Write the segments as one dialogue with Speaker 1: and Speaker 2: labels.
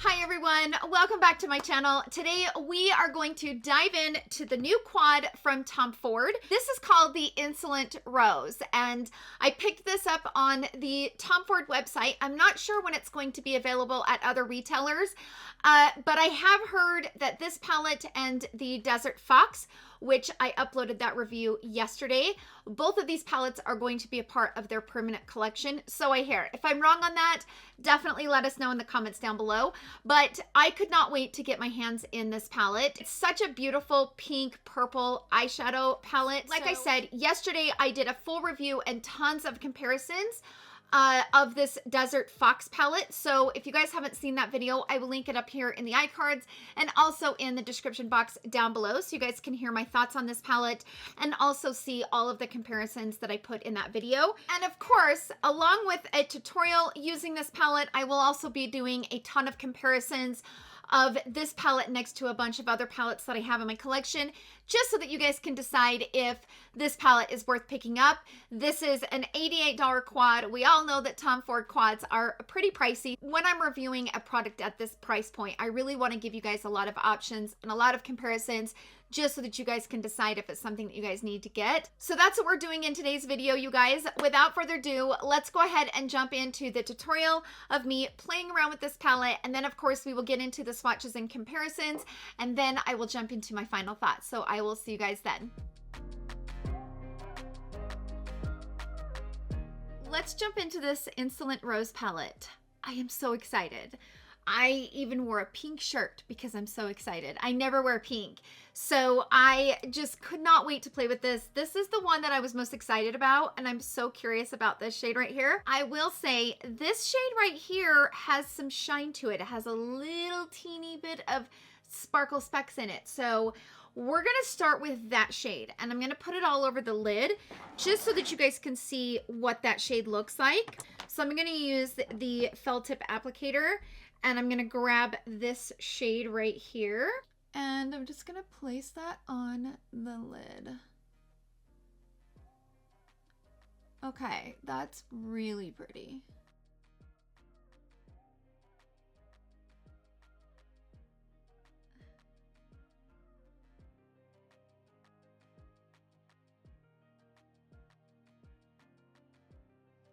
Speaker 1: Hi everyone, welcome back to my channel. Today we are going to dive into the new quad from Tom Ford. This is called the Insolent Rose, and I picked this up on the Tom Ford website. I'm not sure when it's going to be available at other retailers, but I have heard that this palette and the Desert Fox, which I uploaded that review yesterday, both of these palettes are going to be a part of their permanent collection. So I hear. If I'm wrong on that, definitely let us know in the comments down below. But I could not wait to get my hands in this palette. It's such a beautiful pink purple eyeshadow palette. Like I said, yesterday I did a full review and tons of comparisons of this Desert Fox palette. So if you guys haven't seen that video, I will link it up here in the iCards and also in the description box down below so you guys can hear my thoughts on this palette and also see all of the comparisons that I put in that video. And of course, along with a tutorial using this palette, I will also be doing a ton of comparisons of this palette next to a bunch of other palettes that I have in my collection, just so that you guys can decide if this palette is worth picking up. This is an $88 quad. We all know that Tom Ford quads are pretty pricey. When I'm reviewing a product at this price point, I really want to give you guys a lot of options and a lot of comparisons, just so that you guys can decide if it's something that you guys need to get. So that's what we're doing in today's video, you guys. Without further ado, let's go ahead and jump into the tutorial of me playing around with this palette. And then of course we will get into the swatches and comparisons, and then I will jump into my final thoughts. So I will see you guys then. Let's jump into this Insolent Rose palette. I am so excited. I even wore a pink shirt because I'm so excited. I never wear pink. So I just could not wait to play with this. This is the one that I was most excited about, and I'm so curious about this shade right here. I will say this shade right here has some shine to it. It has a little teeny bit of sparkle specks in it. So we're gonna start with that shade, and I'm gonna put it all over the lid just so that you guys can see what that shade looks like. So I'm gonna use the felt tip applicator, and I'm gonna grab this shade right here, and I'm just gonna place that on the lid. Okay, that's really pretty.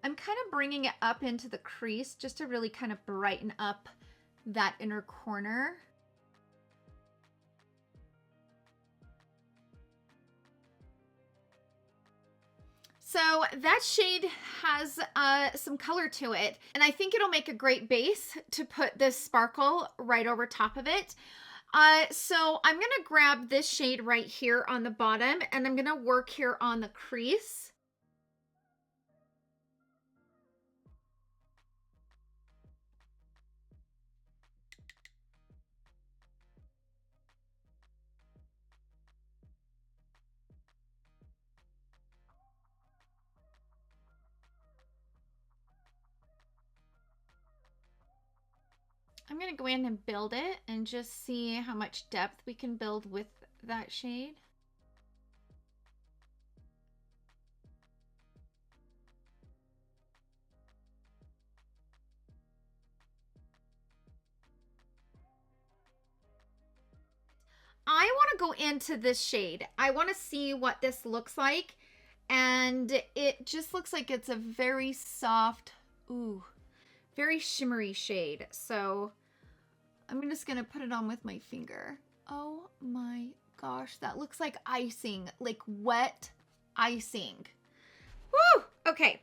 Speaker 1: I'm kind of bringing it up into the crease just to really kind of brighten up that inner corner. So that shade has some color to it, and I think it'll make a great base to put this sparkle right over top of it. So I'm gonna grab this shade right here on the bottom, and I'm gonna work here on the crease. I'm going to go in and build it and just see how much depth we can build with that shade. I want to go into this shade. I want to see what this looks like, and it just looks like it's a very soft, very shimmery shade. So I'm just gonna put it on with my finger. Oh my gosh, that looks like icing, like wet icing. Woo! Okay.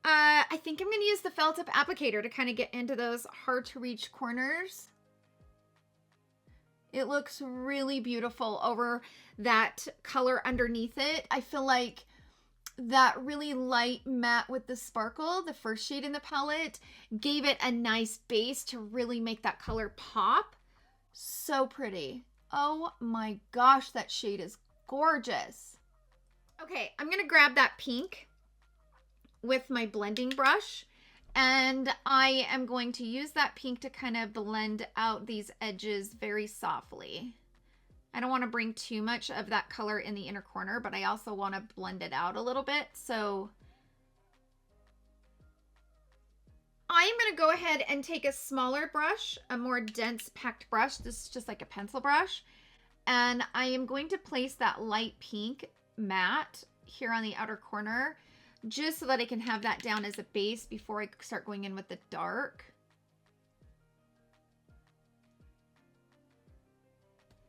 Speaker 1: I think I'm gonna use the felt tip applicator to kind of get into those hard to reach corners. It looks really beautiful over that color underneath it. I feel like that really light matte with the sparkle, the first shade in the palette, gave it a nice base to really make that color pop. So pretty. Oh my gosh, that shade is gorgeous. Okay, I'm gonna grab that pink with my blending brush, and I am going to use that pink to kind of blend out these edges very softly. I don't want to bring too much of that color in the inner corner, but I also want to blend it out a little bit. So I'm going to go ahead and take a smaller brush, a more dense packed brush. This is just like a pencil brush. And I am going to place that light pink matte here on the outer corner, just so that I can have that down as a base before I start going in with the dark.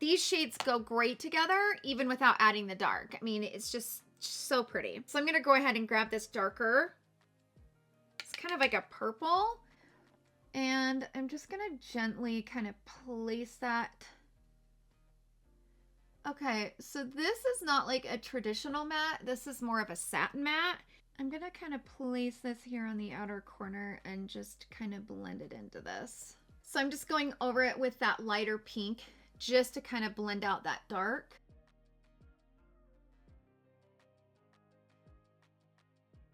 Speaker 1: These shades go great together, even without adding the dark. I mean, it's just so pretty. So I'm going to go ahead and grab this darker. It's kind of like a purple. And I'm just going to gently kind of place that. Okay, so this is not like a traditional matte. This is more of a satin matte. I'm going to kind of place this here on the outer corner and just kind of blend it into this. So I'm just going over it with that lighter pink just to kind of blend out that dark.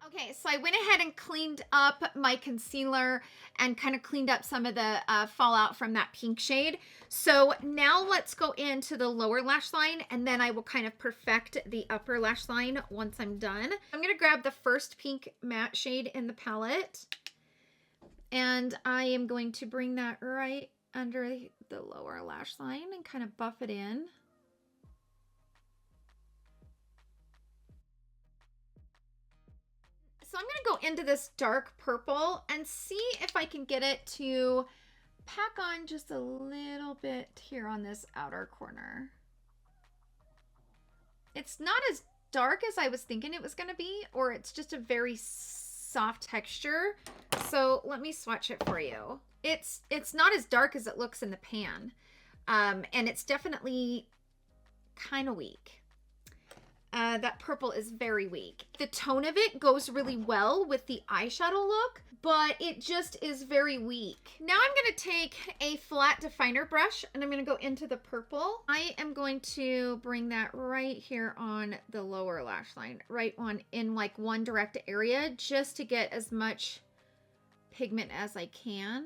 Speaker 1: Okay, so I went ahead and cleaned up my concealer and kind of cleaned up some of the fallout from that pink shade. So now let's go into the lower lash line, and then I will kind of perfect the upper lash line once I'm done. I'm going to grab the first pink matte shade in the palette, and I am going to bring that right under the lower lash line and kind of buff it in. So I'm going to go into this dark purple and see if I can get it to pack on just a little bit here on this outer corner. It's not as dark as I was thinking it was going to be, or it's just a very soft texture. So let me swatch it for you. It's not as dark as it looks in the pan. And it's definitely kind of weak. That purple is very weak. The tone of it goes really well with the eyeshadow look, but it just is very weak. Now I'm going to take a flat definer brush and I'm going to go into the purple. I am going to bring that right here on the lower lash line, right on in like one direct area, just to get as much pigment as I can.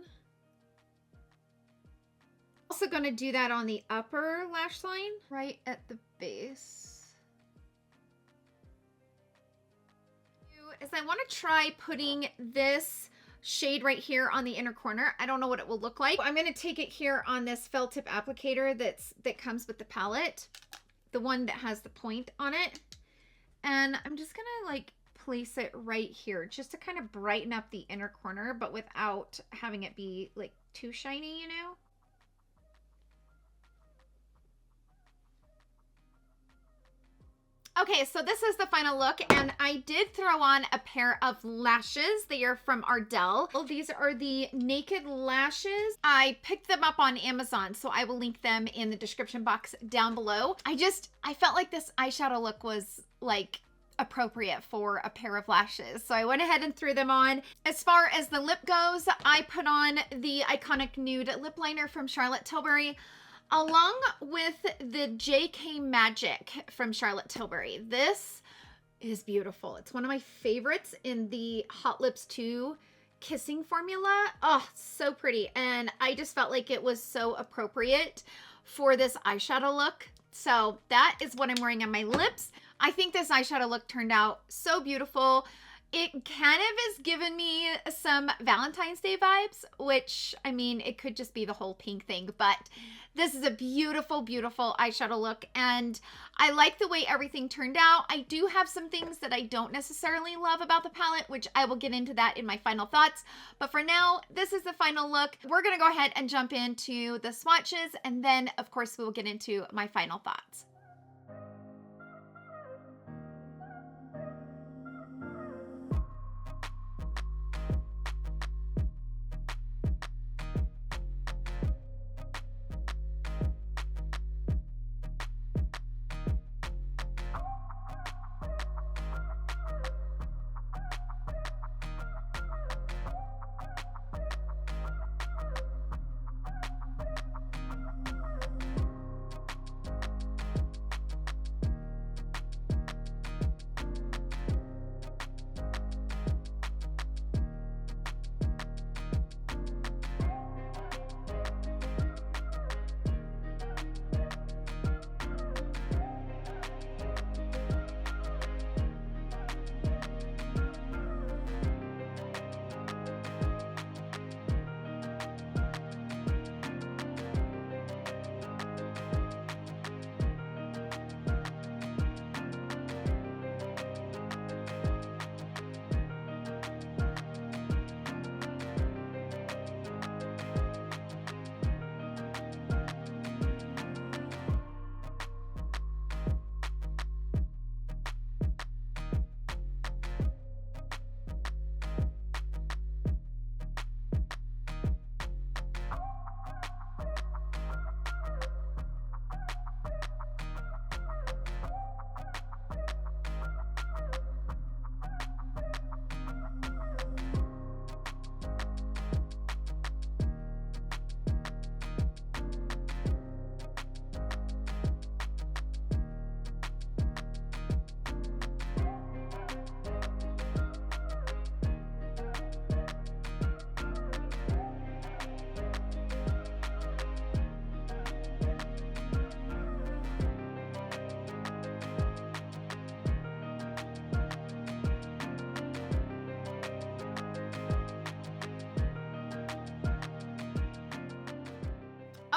Speaker 1: Also going to do that on the upper lash line, right at the base. Is I want to try putting this shade right here on the inner corner. I don't know what it will look like. I'm going to take it here on this felt tip applicator that comes with the palette, the one that has the point on it. And I'm just going to like place it right here just to kind of brighten up the inner corner, but without having it be like too shiny, you know? Okay, so this is the final look, and I did throw on a pair of lashes. They are from Ardell. These are the Naked lashes. I picked them up on Amazon, so I will link them in the description box down below. I felt like this eyeshadow look was like appropriate for a pair of lashes, so I went ahead and threw them on. As far as the lip goes, I put on the iconic Nude lip liner from Charlotte Tilbury, along with the JK Magic from Charlotte Tilbury. This is beautiful. It's one of my favorites in the Hot Lips 2 kissing formula. Oh, so pretty. And I just felt like it was so appropriate for this eyeshadow look. So that is what I'm wearing on my lips. I think this eyeshadow look turned out so beautiful. It kind of is giving me some Valentine's Day vibes, which, I mean, it could just be the whole pink thing, but this is a beautiful, beautiful eyeshadow look, and I like the way everything turned out. I do have some things that I don't necessarily love about the palette, which I will get into that in my final thoughts, but for now, this is the final look. We're going to go ahead and jump into the swatches, and then, of course, we will get into my final thoughts.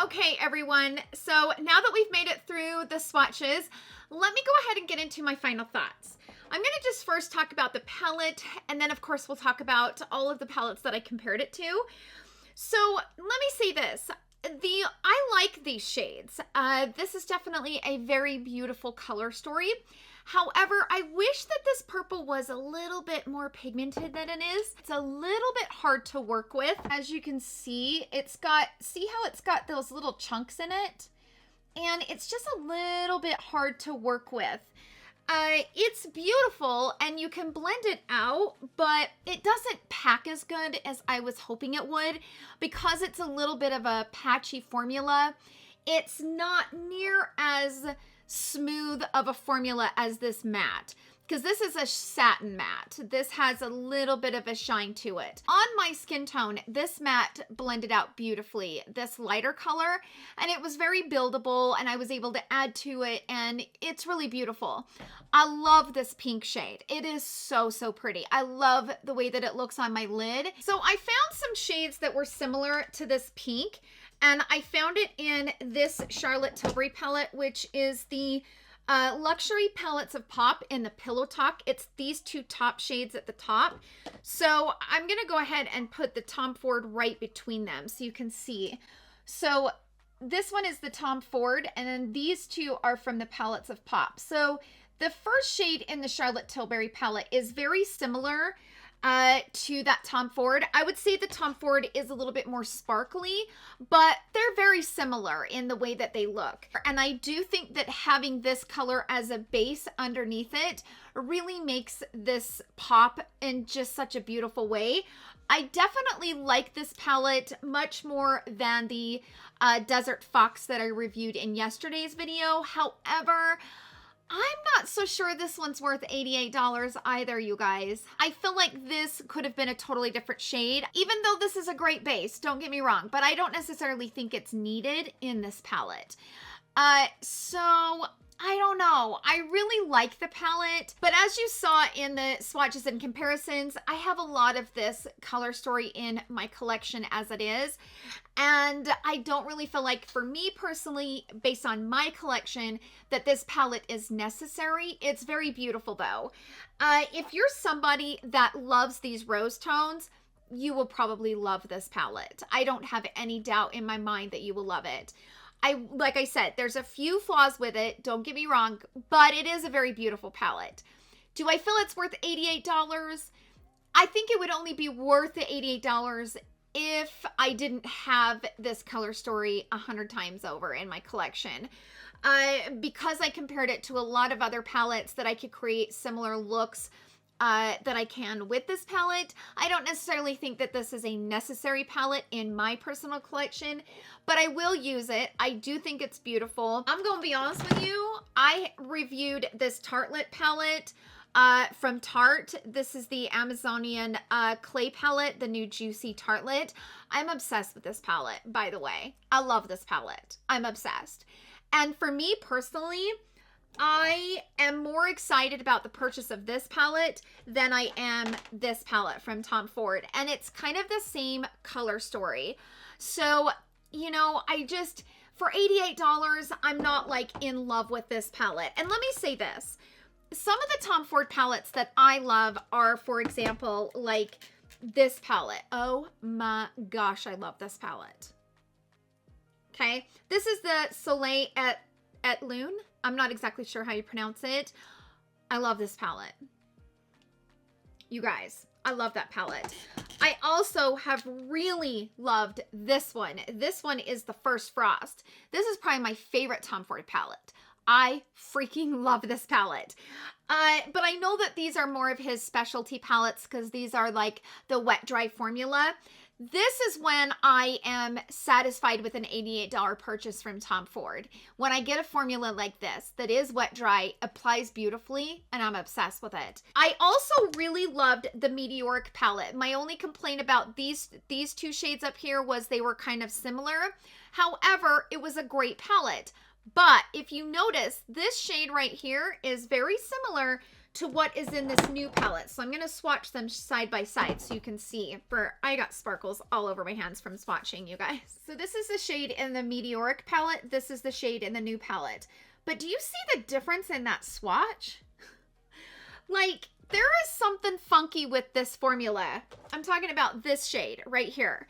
Speaker 1: Okay, everyone, so now that we've made it through the swatches, let me go ahead and get into my final thoughts. I'm going to just first talk about the palette, and then of course we'll talk about all of the palettes that I compared it to. So let me say this. I like these shades. This is definitely a very beautiful color story. However, I wish that this purple was a little bit more pigmented than it is. It's a little bit hard to work with. As you can see, see how it's got those little chunks in it? And it's just a little bit hard to work with. It's beautiful and you can blend it out, but it doesn't pack as good as I was hoping it would because it's a little bit of a patchy formula. It's not near as smooth of a formula as this matte, because this is a satin matte. This has a little bit of a shine to it. On my skin tone, this matte blended out beautifully, this lighter color, and it was very buildable and I was able to add to it and it's really beautiful. I love this pink shade. It is so, so pretty. I love the way that it looks on my lid. So I found some shades that were similar to this pink, and I found it in this Charlotte Tilbury palette, which is the Luxury Palettes of Pop in the Pillow Talk. It's these two top shades at the top. So I'm going to go ahead and put the Tom Ford right between them so you can see. So this one is the Tom Ford, and then these two are from the Palettes of Pop. So the first shade in the Charlotte Tilbury palette is very similar to that Tom Ford. I would say the Tom Ford is a little bit more sparkly, but they're very similar in the way that they look. And I do think that having this color as a base underneath it really makes this pop in just such a beautiful way. I definitely like this palette much more than the Desert Fox that I reviewed in yesterday's video. However, I'm not so sure this one's worth $88 either, you guys. I feel like this could have been a totally different shade, even though this is a great base, don't get me wrong, but I don't necessarily think it's needed in this palette. So I don't know. I really like the palette, but as you saw in the swatches and comparisons, I have a lot of this color story in my collection as it is. And I don't really feel like, for me personally, based on my collection, that this palette is necessary. It's very beautiful though. If you're somebody that loves these rose tones, you will probably love this palette. I don't have any doubt in my mind that you will love it. Like I said, there's a few flaws with it, don't get me wrong, but it is a very beautiful palette. Do I feel it's worth $88? I think it would only be worth the $88 if I didn't have this color story 100 times over in my collection. Because I compared it to a lot of other palettes that I could create similar looks that I can with this palette. I don't necessarily think that this is a necessary palette in my personal collection, but I will use it. I do think it's beautiful. I'm going to be honest with you. I reviewed this Tartelette palette from Tarte. This is the Amazonian clay palette, the new Juicy Tartelette. I'm obsessed with this palette, by the way. I love this palette. I'm obsessed. And for me personally, I am more excited about the purchase of this palette than I am this palette from Tom Ford. And it's kind of the same color story. So, you know, for $88, I'm not like in love with this palette. And let me say this. Some of the Tom Ford palettes that I love are, for example, like this palette. Oh my gosh, I love this palette. Okay. This is the Soleil at Lynn. I'm not exactly sure how you pronounce it. I love this palette. You guys, I love that palette. I also have really loved this one. This one is the First Frost. This is probably my favorite Tom Ford palette. I freaking love this palette. But I know that these are more of his specialty palettes because these are like the wet dry formula. This is when I am satisfied with an $88 purchase from Tom Ford. When I get a formula like this that is wet dry, applies beautifully, and I'm obsessed with it. I also really loved the Meteoric palette. My only complaint about these two shades up here was they were kind of similar. However, it was a great palette. But if you notice, this shade right here is very similar to what is in this new palette. So I'm going to swatch them side by side so you can see. I got sparkles all over my hands from swatching, you guys. So this is the shade in the Meteoric palette. This is the shade in the new palette. But do you see the difference in that swatch? Like, there is something funky with this formula. I'm talking about this shade right here.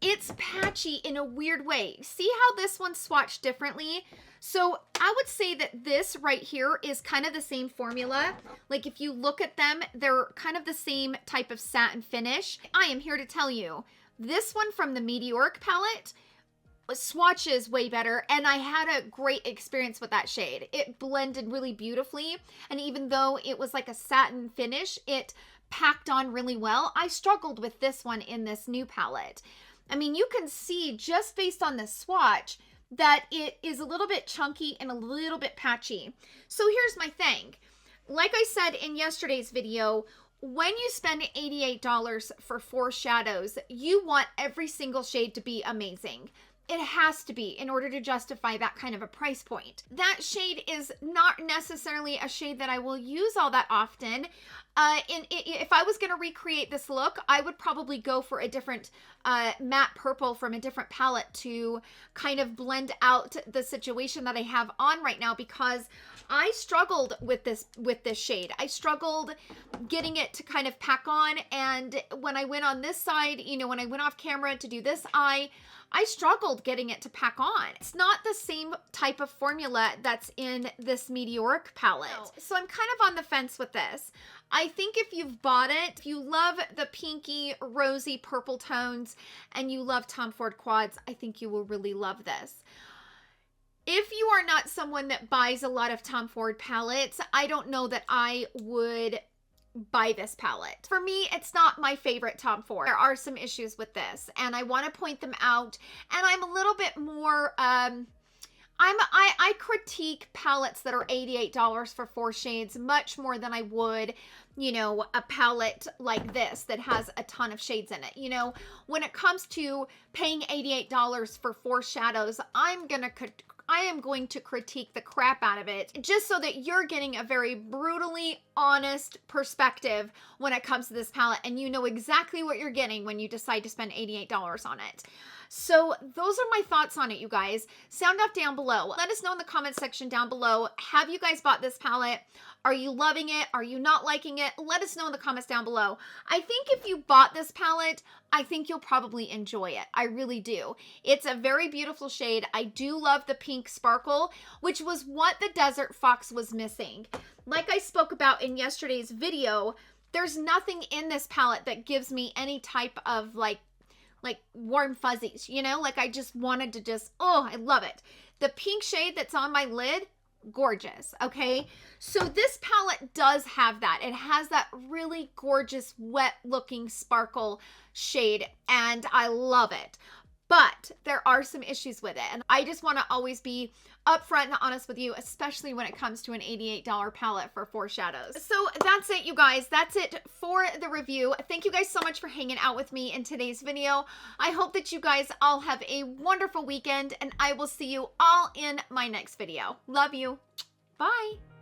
Speaker 1: It's patchy in a weird way. See how this one's swatched differently? So I would say that this right here is kind of the same formula. Like if you look at them, they're kind of the same type of satin finish. I am here to tell you, this one from the Meteoric palette swatches way better, and I had a great experience with that shade. It blended really beautifully, and even though it was like a satin finish, it packed on really well. I struggled with this one in this new palette. I mean, you can see just based on the swatch that it is a little bit chunky and a little bit patchy. So here's my thing. Like I said in yesterday's video, when you spend $88 for 4 shadows, you want every single shade to be amazing. It has to be in order to justify that kind of a price point. That shade is not necessarily a shade that I will use all that often. If I was going to recreate this look, I would probably go for a different matte purple from a different palette to kind of blend out the situation that I have on right now, because I struggled with this shade. I struggled getting it to kind of pack on, and when I went on this side, you know, when I went off camera to do this eye, I struggled getting it to pack on. It's not the same type of formula that's in this Meteoric palette. No. So I'm kind of on the fence with this. I think if you've bought it, if you love the pinky, rosy purple tones, and you love Tom Ford quads, I think you will really love this. If you are not someone that buys a lot of Tom Ford palettes, I don't know that I would buy this palette. For me, it's not my favorite Tom Ford. There are some issues with this, and I want to point them out, and I'm a little bit more, I critique palettes that are $88 for 4 shades much more than I would, you know, a palette like this that has a ton of shades in it. You know, when it comes to paying $88 for 4 shadows, I am going to critique the crap out of it, just so that you're getting a very brutally honest perspective when it comes to this palette, and you know exactly what you're getting when you decide to spend $88 on it. So those are my thoughts on it, you guys. Sound off down below. Let us know in the comment section down below. Have you guys bought this palette? Are you loving it? Are you not liking it? Let us know in the comments down below. I think if you bought this palette, I think you'll probably enjoy it. I really do. It's a very beautiful shade. I do love the pink sparkle, which was what the Desert Fox was missing. Like I spoke about in yesterday's video, there's nothing in this palette that gives me any type of like warm fuzzies, you know? Like I just wanted to just, oh, I love it. The pink shade that's on my lid, gorgeous, okay? So this palette does have that. It has that really gorgeous, wet looking sparkle shade, and I love it. But there are some issues with it, and I just want to always be upfront and honest with you, especially when it comes to an $88 palette for 4 shadows. So that's it, you guys. That's it for the review. Thank you guys so much for hanging out with me in today's video. I hope that you guys all have a wonderful weekend, and I will see you all in my next video. Love you. Bye.